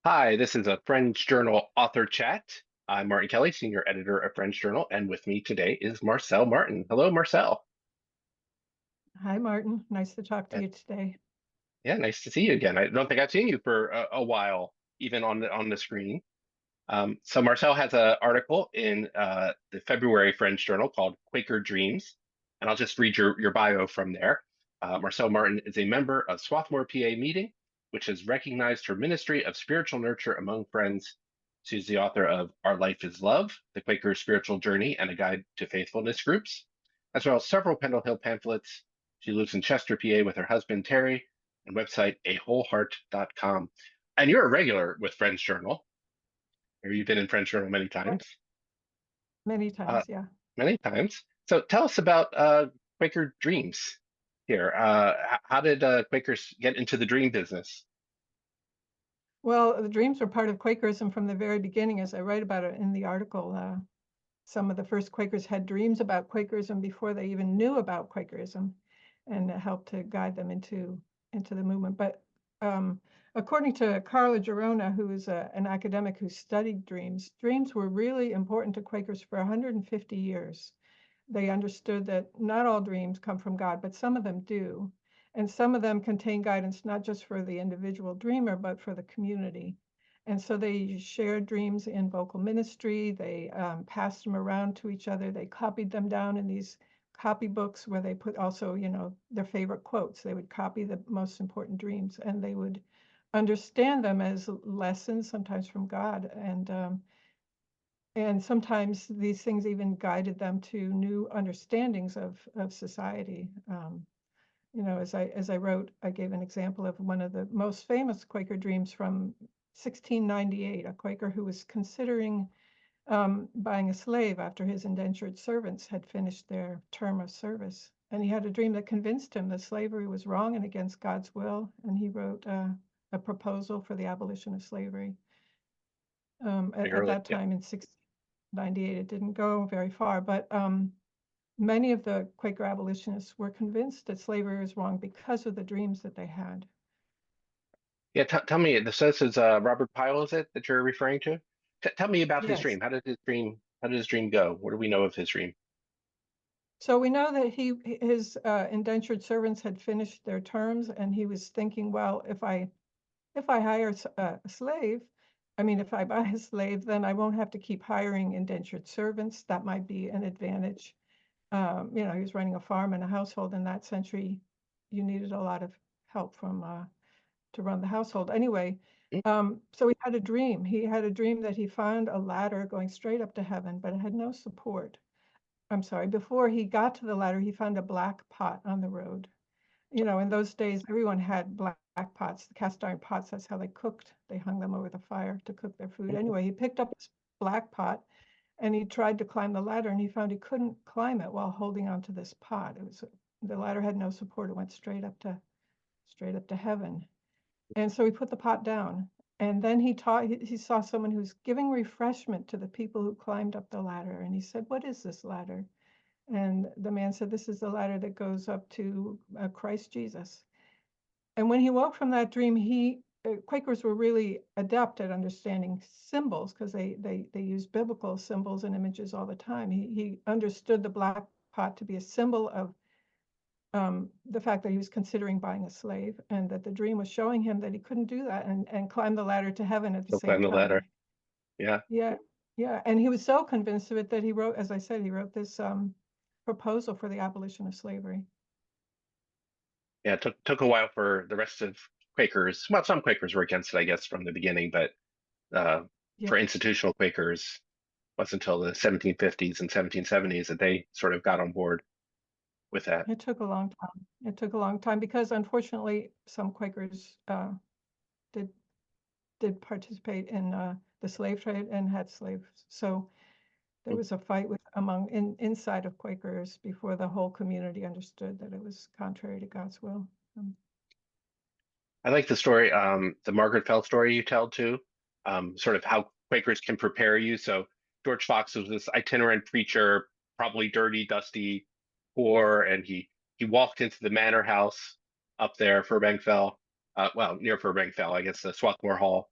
Hi, this is a Fringe Journal author chat. I'm Martin Kelly, senior editor of Fringe Journal, and with me today is Marcel Martin. Hello, Marcel. Hi, Martin. Nice to talk to Uh, you today. Yeah, nice to see you again. I don't think I've seen you for a while, even on the screen. So Marcel has an article in the February Fringe Journal called Quaker Dreams, and I'll just read your bio from there. Marcel Martin is a member of Swarthmore, PA Meeting, which has recognized her ministry of spiritual nurture among friends. She's the author of Our Life is Love, The Quaker Spiritual Journey, and a Guide to Faithfulness Groups, as well as several Pendle Hill pamphlets. She lives in Chester, PA with her husband, Terry, and website awholeheart.com. And you're a regular with Friends Journal. Or you've been in French Journal many Yeah, times. many Uh, times, yeah. Many times. So tell us about Quaker Dreams here. How did Quakers get into the dream business? Well, the dreams were part of Quakerism from the very beginning, as I write about it in the article. Some of the first Quakers had dreams about Quakerism before they even knew about Quakerism, and it helped to guide them into the movement. But according to Carla Girona, who is an academic who studied dreams, dreams were really important to Quakers for 150 years. They understood that not all dreams come from God, but some of them do. And some of them contain guidance not just for the individual dreamer, but for the community. And so they shared dreams in vocal ministry. They passed them around to each other. They copied them down in these copybooks where they put also, their favorite quotes. They would copy the most important dreams and they would understand them as lessons, sometimes from God. And sometimes these things even guided them to new understandings of society. As I wrote, I gave an example of one of the most famous Quaker dreams from 1698, a Quaker who was considering buying a slave after his indentured servants had finished their term of service. And he had a dream that convinced him that slavery was wrong and against God's will. And he wrote a proposal for the abolition of slavery. At Early, that yeah, time in 1698, it didn't go very far, but many of the Quaker abolitionists were convinced that slavery was wrong because of the dreams that they had. yeah. Tell me, this is Robert Pyle, is it that you're referring to? Tell me about his Yes. dream. How did his dream? How did his dream go? What do we know of his dream? So we know that his indentured servants had finished their terms, and he was thinking, well, if I hire a slave, I mean, if I buy a slave, then I won't have to keep hiring indentured servants. That might be an advantage. He was running a farm and a household in that century. You needed a lot of help from to run the household. Anyway, Hmm? so he had a dream. He had a dream that he found a ladder going straight up to heaven, but it had no support. I'm sorry, before he got to the ladder, he found a black pot on the road. In those days, everyone had black pots, the cast iron pots. That's how they cooked. They hung them over the fire to cook their food. Anyway, he picked up this black pot and he tried to climb the ladder and he found he couldn't climb it while holding onto this pot. The ladder had no support. It went straight up to heaven. And so he put the pot down. And then he saw someone who's giving refreshment to the people who climbed up the ladder. And he said, "What is this ladder?" And the man said, "This is the ladder that goes up to Christ Jesus." And when he woke from that dream, Quakers were really adept at understanding symbols because they use biblical symbols and images all the time. He understood the black pot to be a symbol of the fact that he was considering buying a slave, and that the dream was showing him that he couldn't do that and climb the ladder to heaven at the He'll same climb the ladder. time. Yeah, Yeah, yeah. And he was so convinced of it that he wrote, as I said, he wrote this proposal for the abolition of slavery. yeah. It took a while for the rest of Quakers. Well, some Quakers were against it, I guess, from the beginning, but uh, Yeah, for institutional Quakers, wasn't until the 1750s and 1770s that they sort of got on board with that. it took a long time. It took a long time because unfortunately some Quakers did did participate in the slave trade and had slaves. So there was a fight inside of Quakers before the whole community understood that it was contrary to God's will. I like the story, the Margaret Fel story you tell too, sort of how Quakers can prepare you. So George Fox was this itinerant preacher, probably dirty, dusty, poor, and he walked into the manor house up there, Furbank Fell, well, near Furbank Fell, I guess the Swarthmore Hall,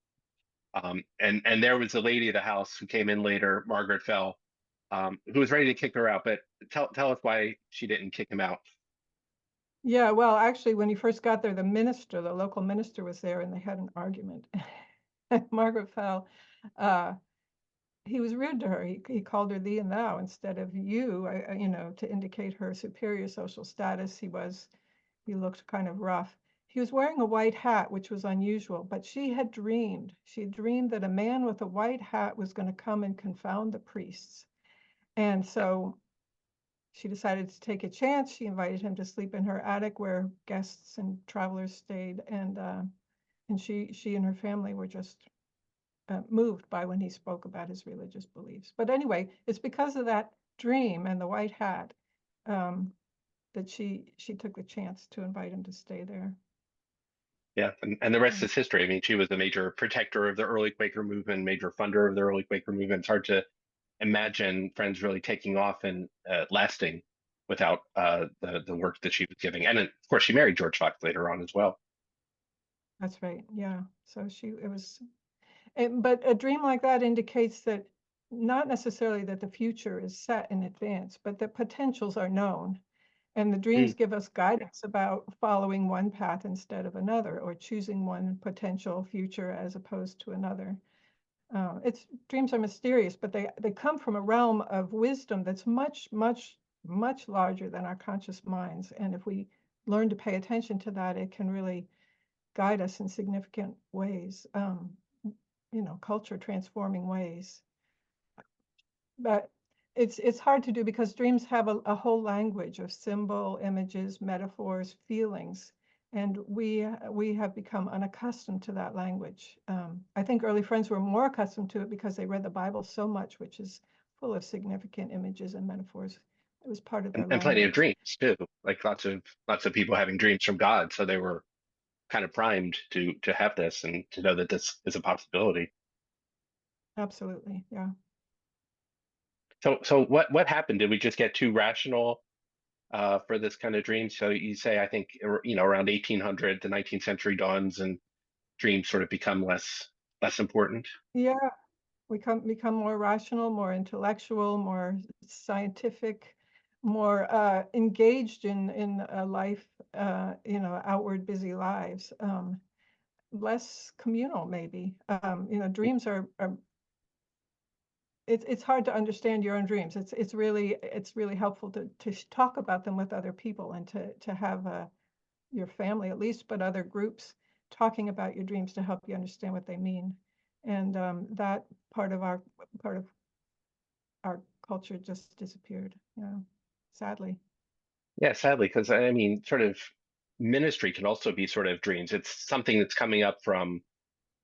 And there was a lady of the house who came in later, Margaret Fel, who was ready to kick her out. But tell us why she didn't kick him out. Yeah, well, actually, when he first got there, the local minister was there, and they had an argument. And Margaret Fel, uh, he was rude to her. He called her thee and thou instead of you, to indicate her superior social status. He looked kind of rough. He was wearing a white hat, which was unusual, but she had dreamed that a man with a white hat was going to come and confound the priests. And so she decided to take a chance. She invited him to sleep in her attic where guests and travelers stayed. And she and her family were just moved by when he spoke about his religious beliefs. But anyway, it's because of that dream and the white hat that she took the chance to invite him to stay there. Yeah, and the rest is history. I mean, she was a major protector of the early Quaker movement, major funder of the early Quaker movement. It's hard to imagine Friends really taking off and lasting without the work that she was giving. And of course, she married George Fox later on as well. That's right. Yeah. So but a dream like that indicates that not necessarily that the future is set in advance, but that potentials are known. And the dreams Mm. give us guidance about following one path instead of another, or choosing one potential future as opposed to another. It's Dreams are mysterious, but they come from a realm of wisdom that's much, much, much larger than our conscious minds. And if we learn to pay attention to that, it can really guide us in significant ways, culture transforming ways. But it's hard to do because dreams have a whole language of symbol, images, metaphors, feelings, and we have become unaccustomed to that language. I think early friends were more accustomed to it because they read the Bible so much, which is full of significant images and metaphors. It was part of their And plenty of language. dreams too, like lots of people having dreams from God. So they were kind of primed to have this and to know that this is a possibility. Absolutely, yeah. So what happened? Did we just get too rational for this kind of dream? So you say I think around 1800 the 19th century dawns and dreams sort of become less important. Yeah, we become more rational, more intellectual, more scientific, more engaged in life, outward busy lives, less communal maybe. Dreams are it's hard to understand your own dreams. It's really helpful to talk about them with other people, and to have your family at least, but other groups talking about your dreams to help you understand what they mean. And that part of our culture just disappeared, sadly. Yeah, sadly, because I mean, sort of ministry can also be sort of dreams. It's something that's coming up from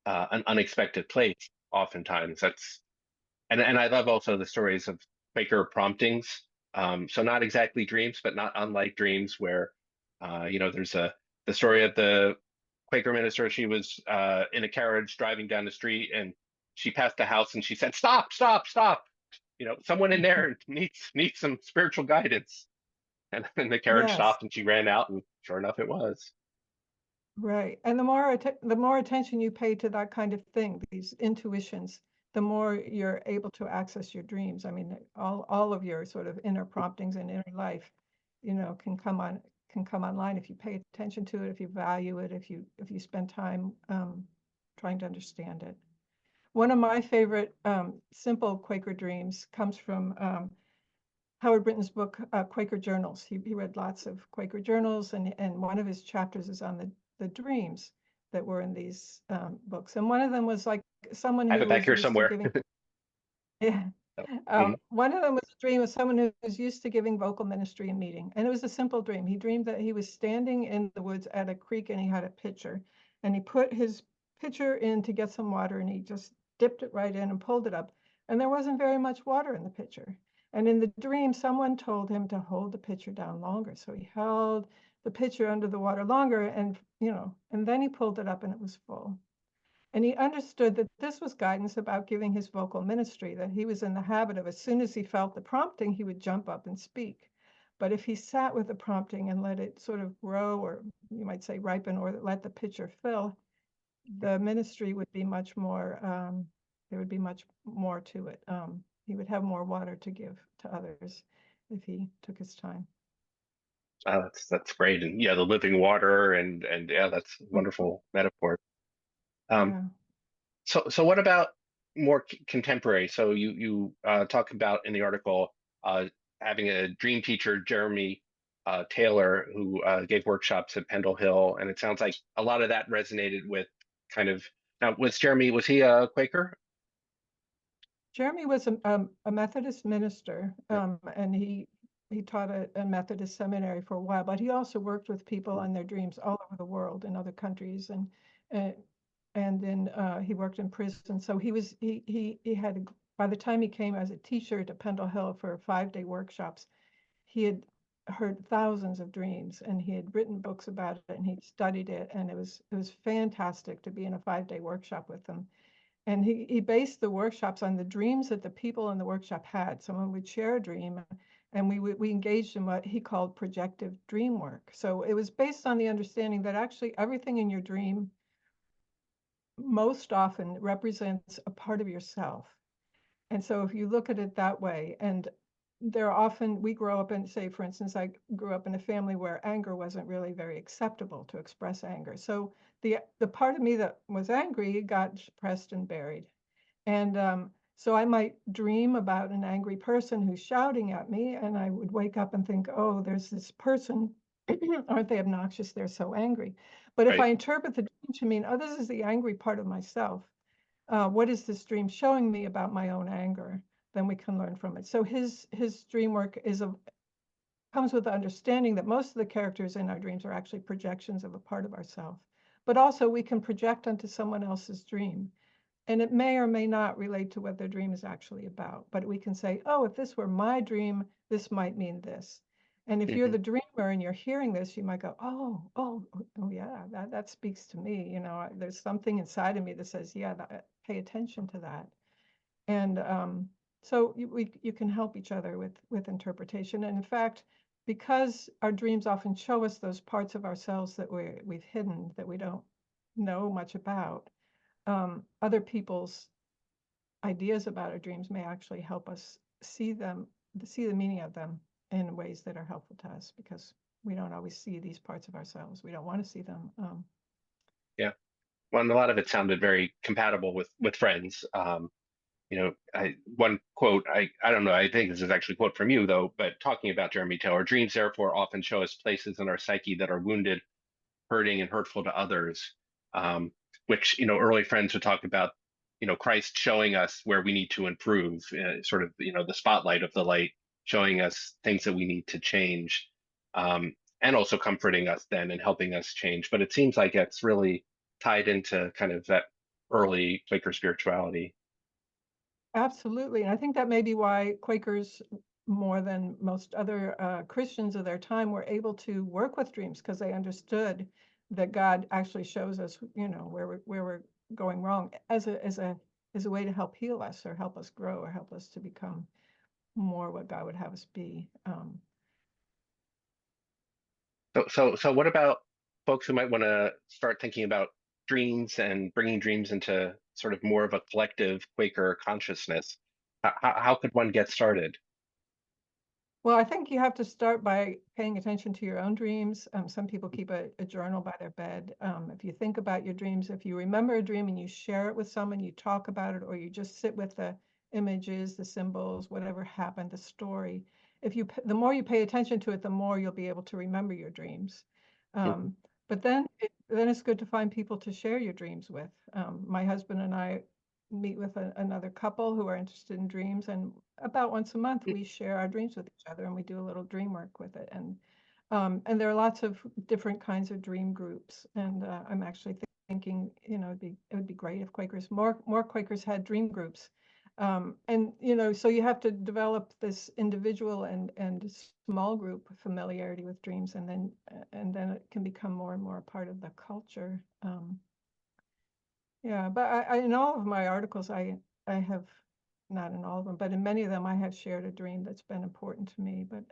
an unexpected place. Oftentimes, and I love also the stories of Quaker promptings. So not exactly dreams, but not unlike dreams, where there's the story of the Quaker minister. She was in a carriage driving down the street, and she passed the house, and she said, "Stop! Stop! Stop! Someone in there needs some spiritual guidance." And then the carriage Yes, stopped, and she ran out, and sure enough, it was. right. And the more attention you pay to that kind of thing, these intuitions, the more you're able to access your dreams. I mean, all of your sort of inner promptings and inner life, can come online if you pay attention to it, if you value it, if you spend time trying to understand it. One of my favorite simple Quaker dreams comes from Howard Brinton's book, Quaker Journals. He read lots of Quaker journals, and one of his chapters is on the dreams that were in these books. And one of them was like someone I have who it back was here used to somewhere. giving. Yeah. Mhm. One of them was a dream of someone who was used to giving vocal ministry in meeting. And it was a simple dream. He dreamed that he was standing in the woods at a creek, and he had a pitcher. And he put his pitcher in to get some water, and he just dipped it right in and pulled it up. And there wasn't very much water in the pitcher. And in the dream, someone told him to hold the pitcher down longer. So he held the pitcher under the water longer, and then he pulled it up, and it was full. And he understood that this was guidance about giving his vocal ministry, that he was in the habit of, as soon as he felt the prompting, he would jump up and speak. But if he sat with the prompting and let it sort of grow, or you might say ripen, or let the pitcher fill, the ministry would be much more, there would be much more to it. He would have more water to give to others if he took his time. That's great, and yeah, the living water, and yeah, that's a Mhm. wonderful metaphor. Um, Yeah. so what about more contemporary? So you talk about in the article having a dream teacher, Jeremy Taylor, who gave workshops at Pendle Hill, and it sounds like a lot of that resonated with kind of. Now, was Jeremy, was he a Quaker? Jeremy was a Methodist minister, Yeah. and he taught at a Methodist seminary for a while, but he also worked with people on their dreams all over the world in other countries, and and then he worked in prison. So he had by the time he came as a teacher to Pendle Hill for 5-day workshops, he had heard thousands of dreams, and he had written books about it, and he studied it, and it was fantastic to be in a 5-day workshop with them. And he based the workshops on the dreams that the people in the workshop had. Someone would share a dream, and we engaged in what he called projective dream work. So it was based on the understanding that actually everything in your dream most often represents a part of yourself. And so if you look at it that way, and there are often, we grow up in, say, for instance, I grew up in a family where anger wasn't really very acceptable to express anger. So the part of me that was angry got suppressed and buried. And so I might dream about an angry person who's shouting at me, and I would wake up and think, oh, there's this person. Aren't they obnoxious? They're so angry. But if Right. I interpret the dream to mean, oh, this is the angry part of myself, what is this dream showing me about my own anger? Then we can learn from it. So his dream work comes with the understanding that most of the characters in our dreams are actually projections of a part of ourselves. But also we can project onto someone else's dream. And it may or may not relate to what their dream is actually about. But we can say, oh, if this were my dream, this might mean this. And if you're Hmm. the dreamer and you're hearing this, you might go, oh yeah, that speaks to me. There's something inside of me that says, yeah, pay attention to that. And so you can help each other with interpretation. And in fact, because our dreams often show us those parts of ourselves that we've hidden, that we don't know much about, other people's ideas about our dreams may actually help us see the meaning of them in ways that are helpful to us, because we don't always see these parts of ourselves. We don't want to see them. Yeah. Well, and a lot of it sounded very compatible with friends. One quote, I don't know, I think this is actually a quote from you though, but talking about Jeremy Taylor, dreams therefore often show us places in our psyche that are wounded, hurting, and hurtful to others. Um, which, early friends would talk about, Christ showing us where we need to improve, sort of, the spotlight of the light, showing us things that we need to change, and also comforting us then and helping us change. But it seems like it's really tied into kind of that early Quaker spirituality. Absolutely. And I think that may be why Quakers, more than most other Christians of their time, were able to work with dreams, because they understood that God actually shows us, where we're going wrong as a way to help heal us, or help us grow, or help us to become more what God would have us be. So what about folks who might want to start thinking about dreams and bringing dreams into sort of more of a collective Quaker consciousness? How could one get started? Well, I think you have to start by paying attention to your own dreams. Some people keep a journal by their bed. If you think about your dreams, if you remember a dream and you share it with someone, you talk about it, or you just sit with the images, the symbols, whatever happened, the story. The more you pay attention to it, the more you'll be able to remember your dreams. Mhm. But then it's good to find people to share your dreams with. My husband and I meet with another couple who are interested in dreams, and about once a month we share our dreams with each other, and we do a little dream work with it. And there are lots of different kinds of dream groups, and I'm actually thinking, it would be great if more Quakers had dream groups. And so you have to develop this individual and small group familiarity with dreams, and then it can become more and more a part of the culture. Yeah, but in all of my articles, I have, not in all of them, but in many of them, I have shared a dream that's been important to me. But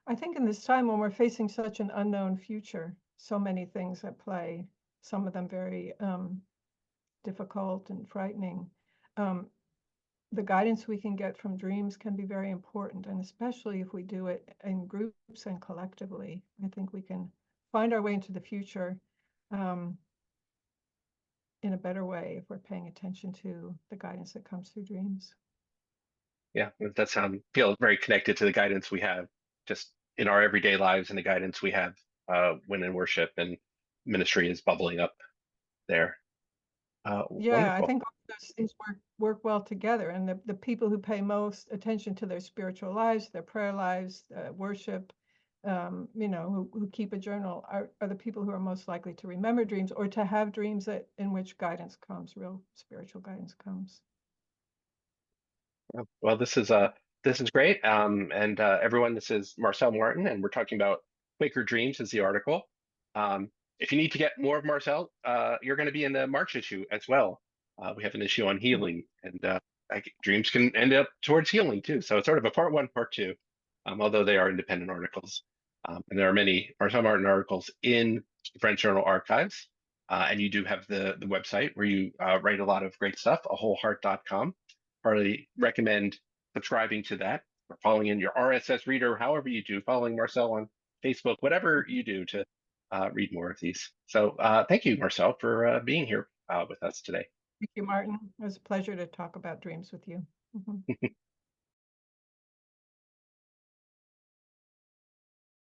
I think in this time when we're facing such an unknown future, so many things at play, some of them very difficult and frightening. Um, the guidance we can get from dreams can be very important, and especially if we do it in groups and collectively, I think we can find our way into the future in a better way if we're paying attention to the guidance that comes through dreams. Yeah, that sound feel very connected to the guidance we have just in our everyday lives and the guidance we have when in worship and ministry is bubbling up there. Yeah, I Wonderful. think all those things work well together, and the people who pay most attention to their spiritual lives, their prayer lives, worship, who keep a journal are the people who are most likely to remember dreams or to have dreams in which guidance comes, real spiritual guidance comes. Well, this is great. And everyone, this is Marcel Martin, and we're talking about Quaker Dreams is the article. If you need to get more of Marcel, you're going to be in the March issue as well. We have an issue on healing, and dreams can end up towards healing too. So it's sort of a part one, part two, although they are independent articles. And there are many Marcel Martin articles in the French Journal archives. And you do have the website where you write a lot of great stuff, awholeheart.com. Probably recommend subscribing to that or following in your RSS reader, however you do, following Marcel on Facebook, whatever you do to read more of these. So thank you, Marcel, for being here with us today. Thank you, Martin. It was a pleasure to talk about dreams with you.